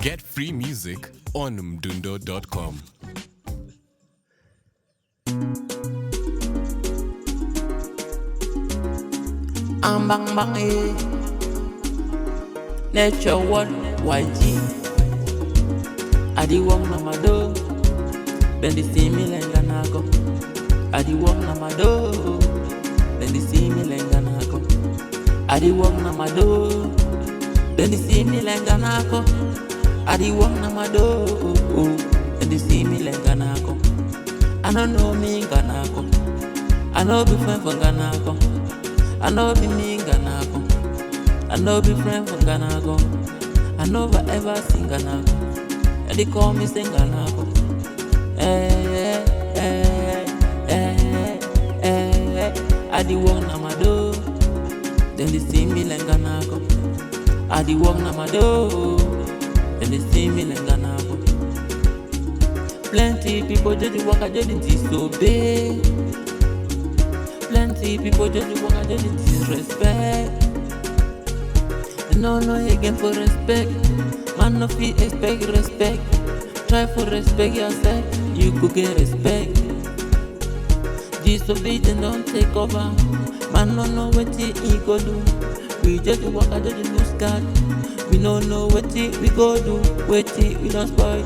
Get free music on mdundo.com. Bang bang nature what YG Adi wong na mado then they see me nganako Adi wong na mado then they see me nganako Adi wong na mado then they see me nganako Adi wong na mado then they see me nganako I don't know me nganako I know be friend for nganako I know be me nganako I know be friend for nganako I never ever sing nganako and they call me sing nganako I di walk na mado then they see me like nganako I di walk na mado then they see me like nganako Plenty people just walk and just disobey Plenty people just walk and just disrespect No again for respect Man no fit expect respect Try for respect yourself You could get respect Disobedient don't take over Man no know what he go do We just walk and just lose God We don't know what we go do What we don't spoil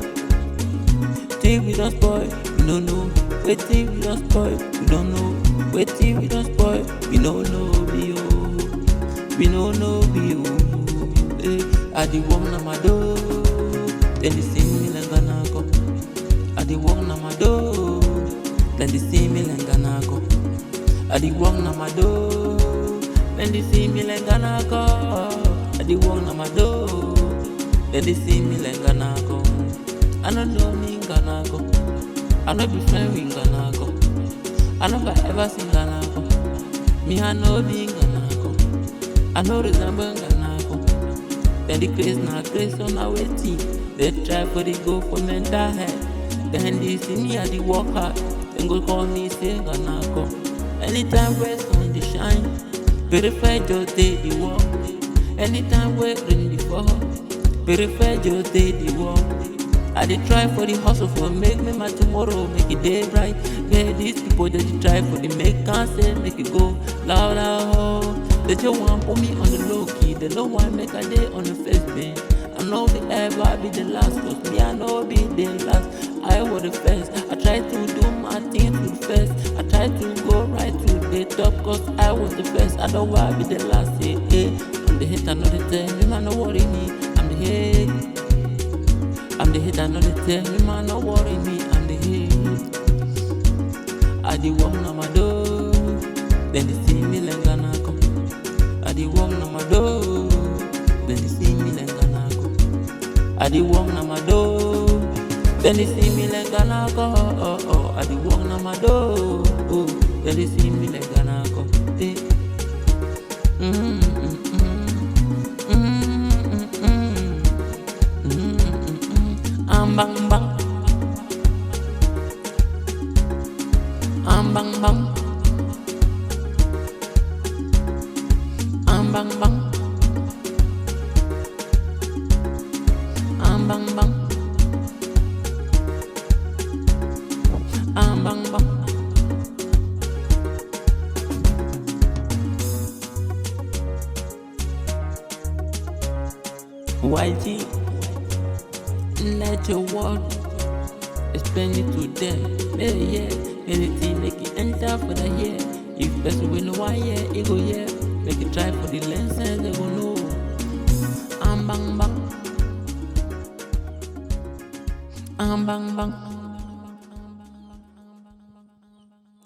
Till we don't spoil We don't know What we don't spoil We don't know What we don't spoil We don't know be We don't know be I di walk na mado then they see me like nganako I di walk na mado then they see me like nganako I di walk na mado then they see me like nganako I di walk na mado then they see me like nganako I don't know me nganako I know be friend with nganako I never ever seen nganako Me I know be nganako I know resemble nganako Then the craze na craze on our team. They try for the go for mental health. Then they see me at the work hard. Then go call me say nganako. Anytime where sun dey shine, verify just day the work. Anytime where rain dey fall, verify just day the work. I dey try for the hustle for make me my tomorrow make it day bright. Yeah, these people that dey try for the make cancel make it go loud. They just want put me on the low key. They don't want make a day on the first bench. I know they ever be the last, cause me I know be the last. I was the first. I try to do my thing to the first. I try to go right to the top, cause I was the first. I don't want to be the last. I'm the hit, I know the tell me man, no worry me. I'm the hit. I'm the hit, I know the tell me man, no worry me. I'm the hit. I di walk na mado, then they see me like nganako. I di walk na mado, then they see me like nganako. I di walk na mado, then they see me like nganako. I di walk na mado, then they see me like nganako. Bang bang, bang bang. Bang bang, bang bang, bang bang. YG, let your word explain it to them. Yeah, anything make it enter for the year. If person will know why, yeah, it go yeah. Make it try for the lenses, they go know. Bang bang, bang bang.